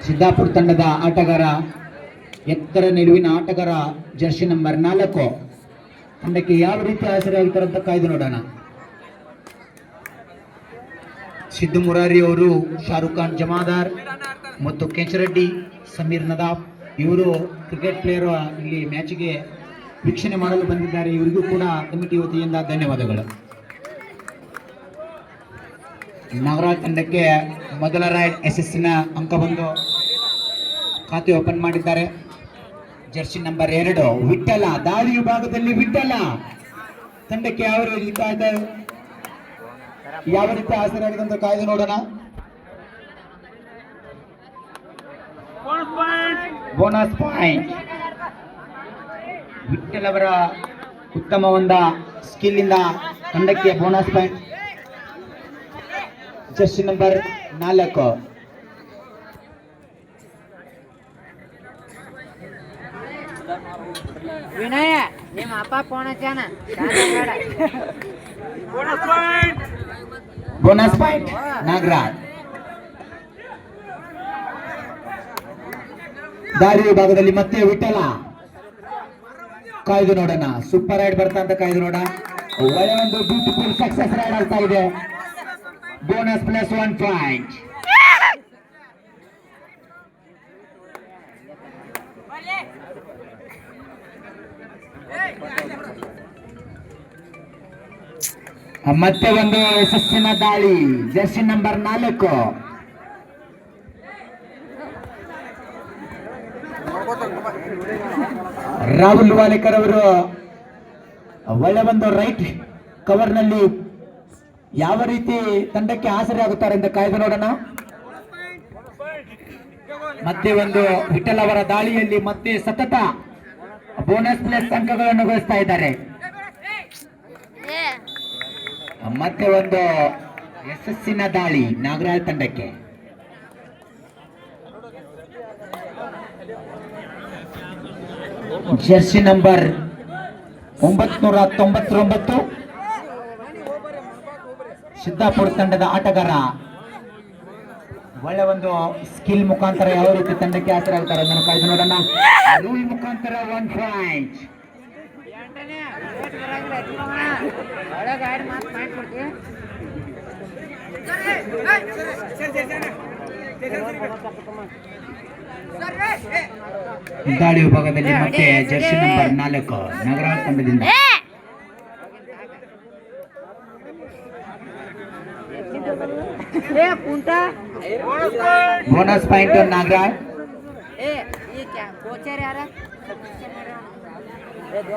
ಸಿದ್ದಾಪುರ ತಂಡದ ಆಟಗಾರ ಎತ್ತರ ನಿಲುವಿನ ಆಟಗಾರ ಜರ್ಸಿ ನಂಬರ್ 4 ತಂಡಕ್ಕೆ ಯಾವ ರೀತಿ ಆಸರೆಯಾಗಿದ್ದಾರೆ ಅಂತ ಕಾಯ್ದು ನೋಡೋಣ. ಸಿದ್ದು ಮುರಾರಿ ಅವರು, ಶಾರುಖ್ ಖಾನ್ ಜಮಾದಾರ್ ಮತ್ತು ಕೆಂಚರೆಡ್ಡಿ ಸಮೀರ್ ನದಾಫ್ ಇವರು ಕ್ರಿಕೆಟ್ ಪ್ಲೇಯರ್ ಇಲ್ಲಿ ಮ್ಯಾಚ್ಗೆ ವೀಕ್ಷಣೆ ಮಾಡಲು ಬಂದಿದ್ದಾರೆ. ಇವರಿಗೂ ಕೂಡ ಕಮಿಟಿ ವತಿಯಿಂದ ಧನ್ಯವಾದಗಳು. ನಾಗರಾಜ್ ತಂಡಕ್ಕೆ ಮೊದಲ ರೈಡ್ ಯಶಸ್ಸಿನ ಅಂಕ ಬಂದು ಖಾತೆ ಓಪನ್ ಮಾಡಿದ್ದಾರೆ. ಜರ್ಸಿ ನಂಬರ್ 2 ವಿಠಲ, ದಾಳಿ ವಿಭಾಗದಲ್ಲಿ ವಿಠಲ ತಂಡಕ್ಕೆ ಯಾವ ರೀತಿ ಆಸರಾಗಿದೆ ಕಾಯ್ದು ನೋಡೋಣ. ಬೋನಸ್ ಪಾಯಿಂಟ್ ವಿಠಲ್ ಅವರ ಉತ್ತಮ ಒಂದು ಸ್ಕಿಲ್ ಇಂದ ತಂಡಕ್ಕೆ bonus point. Jersey number 4 Vinaya ನಿಮ್ಮ ಅಪ್ಪ ಫೋನ್ ಹಚ್ಚಾನ. Bonus point Nagaraj. ದಾರಿ ವಿಭಾಗದಲ್ಲಿ ಮತ್ತೆ ವಿಠಲ, ಕಾಯ್ದು ನೋಡೋಣ. ಸೂಪರ್ ರೈಡ್ ಬರ್ತಾ ಅಂತ ಕಾಯ್ದು ನೋಡ. ಒಳ್ಳೆ ಒಂದು ಬ್ಯೂಟಿಫುಲ್ ಸಕ್ಸಸ್ ರೈಡ್ ಆಗ್ತಾ ಇದೆ. Bonus plus 1 point. ಮತ್ತೆ ಒಂದು ಯಶಸ್ಸಿನ ದಾಳಿ. ಜರ್ಸಿ ನಂಬರ್ 4 ರಾಹುಲ್ ವಾಲೇಕರ್ ಅವರು ಒಳ್ಳೆ ಒಂದು ರೈಟ್ ಕವರ್ ನಲ್ಲಿ ಯಾವ ರೀತಿ ತಂಡಕ್ಕೆ ಆಸರೆ ಆಗುತ್ತಾರೆ ಅಂತ ಕಾಯ್ದು ನೋಡೋಣ. ಮತ್ತೆ ಒಂದು ವಿಠಲ್ ಅವರ ದಾಳಿಯಲ್ಲಿ ಮತ್ತೆ ಸತತ ಬೋನಸ್ ಪ್ಲಸ್ ಅಂಕಗಳನ್ನು ಗಳಿಸ್ತಾ ಇದ್ದಾರೆ. ಮತ್ತೆ ಒಂದು ಯಶಸ್ಸಿನ ದಾಳಿ ನಾಗರಾಜ್ ತಂಡಕ್ಕೆ. ಜರ್ಸಿ ನಂಬರ್ 999 ಸಿದ್ದಾಪುರ ತಂಡದ ಆಟಗಾರ ಒಳ್ಳೆ ಒಂದು ಸ್ಕಿಲ್ ಮುಖಾಂತರ ಯಾವ ರೀತಿ ತಂಡಕ್ಕೆ ಆಸರೆ ಆಗ್ತಾರೆ ಅದನ್ನು ಕಾಯ್ದು ನೋಡೋಣ. ರೂಲ್ ಮುಖಾಂತರ 1 ಪಾಯಿಂಟ್. ದಾಳಿ ವಿಭಾಗದಲ್ಲಿ ಮತ್ತೆ ಜರ್ಸಿ ನಂಬರ್ 4 ನಗರಾಜ್ ತಂಡದಿಂದ ಬೋನಸ್ ಪಾಯಿಂಟ್ ನಾಗರಾಜ್.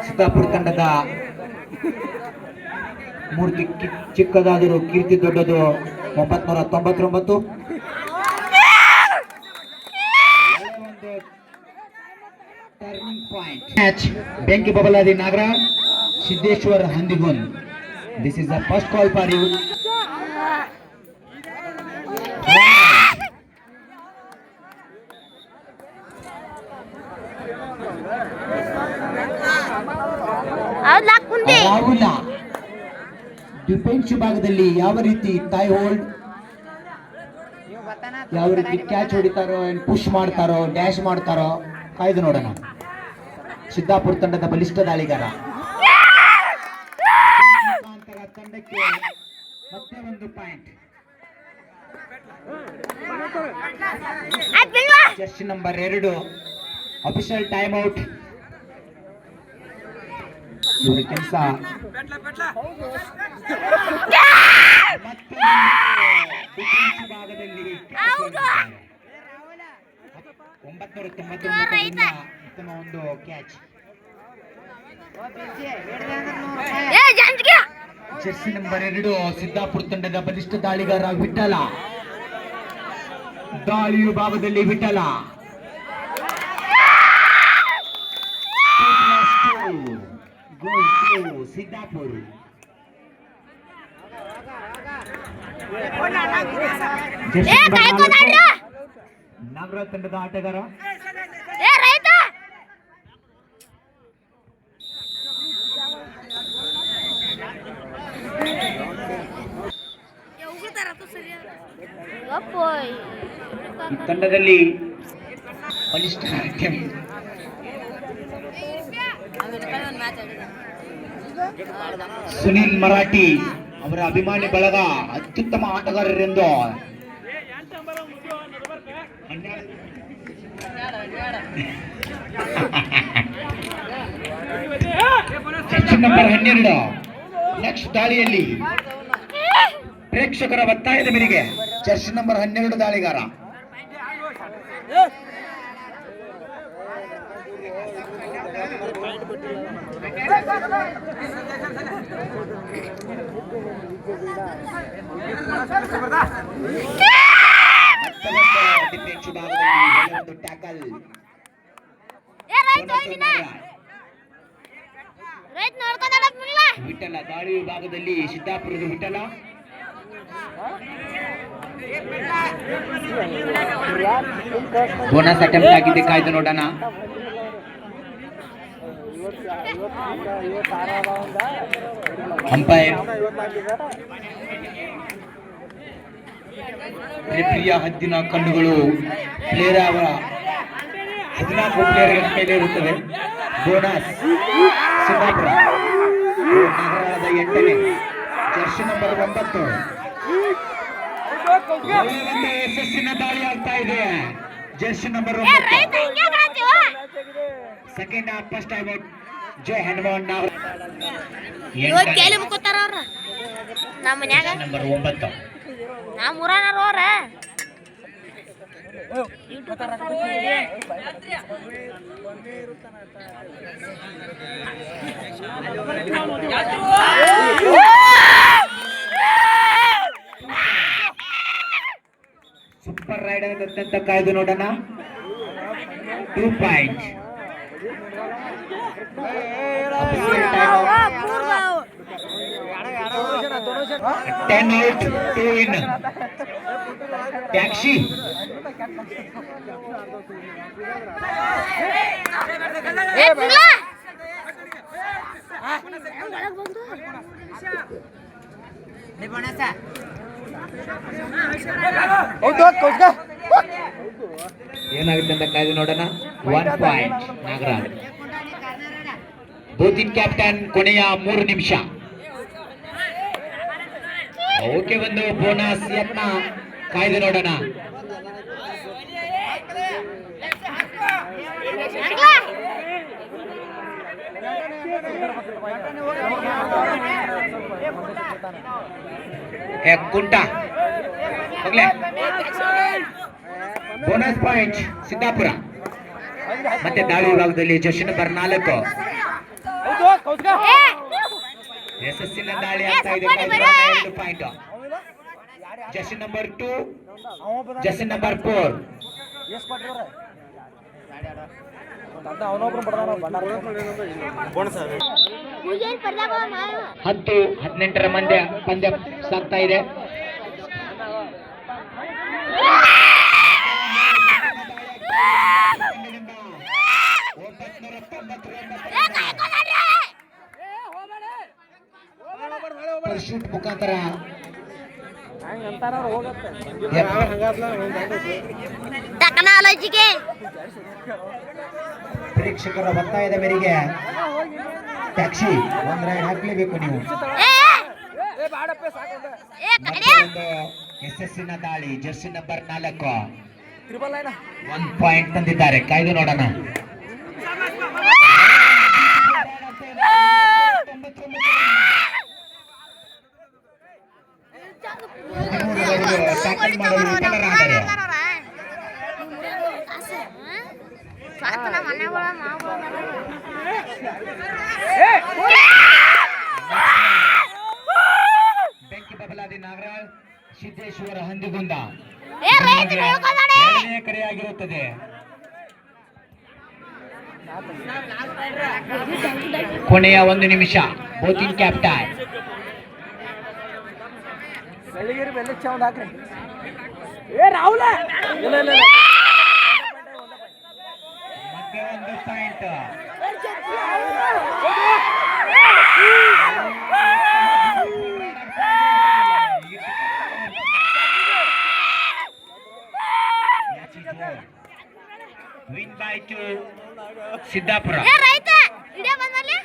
ಸಿದ್ದಾಪುರ ತಂಡದ ಮೂರ್ತಿ ಚಿಕ್ಕದಾದರೂ ಕೀರ್ತಿ ದೊಡ್ಡದು. 999 ಮ್ಯಾಚ್ ಬೆಂಕಿ ಬಬಲಾದಿ ನಾಗರಾಜ್ ಸಿದ್ದೇಶ್ವರ್ ಹಂದಿಗುನ್. This is the first call for you. Rahul defence ವಿಭಾಗದಲ್ಲಿ ಯಾವ ರೀತಿ ತಾಯಿ ಹೋಲ್ಡ್, ಯಾವ ರೀತಿ ಕ್ಯಾಚ್ ಹೊಡಿತಾರೋ, ಪುಷ್ ಮಾಡ್ತಾರೋ, ಡ್ಯಾಶ್ ಮಾಡ್ತಾರೋ ಕಾಯ್ದು ನೋಡೋಣ. ಸಿದ್ದಾಪುರ ತಂಡದ ಬಲಿಷ್ಠ ದಾಳಿಗಾರ ತಂಡಕ್ಕೆ ಮತ್ತೆ 1 point. Jersey number 2 official time out. ಇವರ ಕೆಲಸ ಭಾಗದಲ್ಲಿ 999 ಉತ್ತಮ ಒಂದು ಕ್ಯಾಚ್. ಜರ್ಸಿ ನಂಬರ್ 2 ಸಿದ್ದಾಪುರ ತಂಡದ ಬಲಿಷ್ಠ ದಾಳಿಗಾರ ವಿಠಲ. ದಾಳಿ ವಿಭಾಗದಲ್ಲಿ ವಿಠಲ. ಸಿದ್ದಾಪುರ ನಾಗರಾಜ್ ತಂಡದ ಆಟಗಾರ ಈ ತಂಡದಲ್ಲಿ ಬಲಿಷ್ಠ ಟೀಮ್ ಸುನಿಲ್ ಮರಾಠಿ ಅವರ ಅಭಿಮಾನಿ ಬಳಗ ಅತ್ಯುತ್ತಮ ಆಟಗಾರರೆಂದು ಜರ್ಸಿ ನಂಬರ್ 12 ನೆಕ್ಸ್ಟ್ ದಾಳಿಯಲ್ಲಿ ಪ್ರೇಕ್ಷಕರ ಒತ್ತಾಯದ ಮೇರೆಗೆ ಜರ್ಸಿ ನಂಬರ್ 12 ದಾಳಿಗಾರ ಡಿಫೆನ್ಸ್ ಭಾಗದಲ್ಲಿ ಒಂದು ಟ್ಯಾಕಲ್ ವಿಠಲ ದಾಳಿ ವಿಭಾಗದಲ್ಲಿ ಸಿದ್ದಾಪುರದ ವಿಠಲ ಬೋನಸ್ ಅಟೆಂಪ್ಟ್ ಆಗಿದೆ, ಕಾಯ್ದು ನೋಡೋಣ. ಅಂಪೈರ್ ರೆಫ್ರಿಯ ಹದ್ದಿನ ಕಣ್ಣುಗಳು ಪ್ಲೇಯರ್ ಅವರ 14 ಪ್ಲೇಯರ್ಗಳ ಮೇಲೆ ಇರುತ್ತದೆ. ಬೋನಸ್ ಸಿದ್ದಾಪುರ ನಗರದ 8ನೇ ಜರ್ಸಿ ನಂಬರ್ 9 ಯಶಸ್ಸಿನ ದಾಳಿ ಆಗ್ತಾ ಇದೆ. Jersey number 9 second half first time out Jai Hanuman number 9 super raider ಅತ್ಯಂತ ಕಾಯ್ದು ನೋಡೋಣ. 2 ಪಾಯಿಂಟ್ 10 ಔಟ್ 2 ಇನ್ ಟ್ಯಾಕ್ಸಿ ಏನಾಗುತ್ತೆ ಅಂತ ಕಾಯ್ದು ನೋಡೋಣ. 1 ಪಾಯಿಂಟ್ ನಾಗರಾಜ್. ಬೋತಿನ್ ಕ್ಯಾಪ್ಟನ್ ಕೊನೆಯ 3 ನಿಮಿಷ. ಓಕೆ, ಒಂದು ಬೋನಸ್ ಯತ್ನ ಕಾಯ್ದು ನೋಡೋಣ. ಕುಂಟ ಬೋನಸ್ ಪಾಯಿಂಟ್ ಸಿದ್ದಾಪುರ. ಮತ್ತೆ ದಾಳಿ ವಿಭಾಗದಲ್ಲಿ ಜರ್ಸಿ ನಂಬರ್ 4 ಯಶಸ್ಸಿನ ದಾಳಿ ಆಗ್ತಾ ಇದೆ. 2 point jersey number 2 Jersey number 4 10-18 ಪಂದ್ಯ ಸಾಗ್ತಾ ಇದೆ. ಶೂಟ್ ಮುಖಾಂತರ ಟೆಕ್ನಾಲಜಿಗೆ ಪ್ರೇಕ್ಷಕರ ಒತ್ತಾಯದ ಮೇರೆಗೆ ಟ್ಯಾಕ್ಸಿ 1 ರೈಡ್ ಹಾಕ್ಲೇಬೇಕು ನೀವು. ಯಶಸ್ಸಿನ ದಾಳಿ ಜರ್ಸಿ ನಂಬರ್ 4 1 ಪಾಯಿಂಟ್ ತಂದಿದ್ದಾರೆ, ಕಾಯ್ದು ನೋಡೋಣ. ಟ್ಯಾಕಲ್ ಮಾಡಲು ವಿಫಲರಾದರೆ ಬೆಂಕಿ ಬಬಲಾದಿ ನಾಗರಾಜ್ ಸಿದ್ದೇಶ್ವರ ಹಂದಿಗುಂದ 2ನೇ ಕಡೆಯಾಗಿರುತ್ತದೆ. ಕೊನೆಯ 1 ನಿಮಿಷ. ಬೋತಿನ್ ಕ್ಯಾಪ್ಟನ್ ಮತ್ತೆ 1 point. Win by two Siddapura. ರೈತ ಇಡೇ ಬಂದಲ್ಲಿ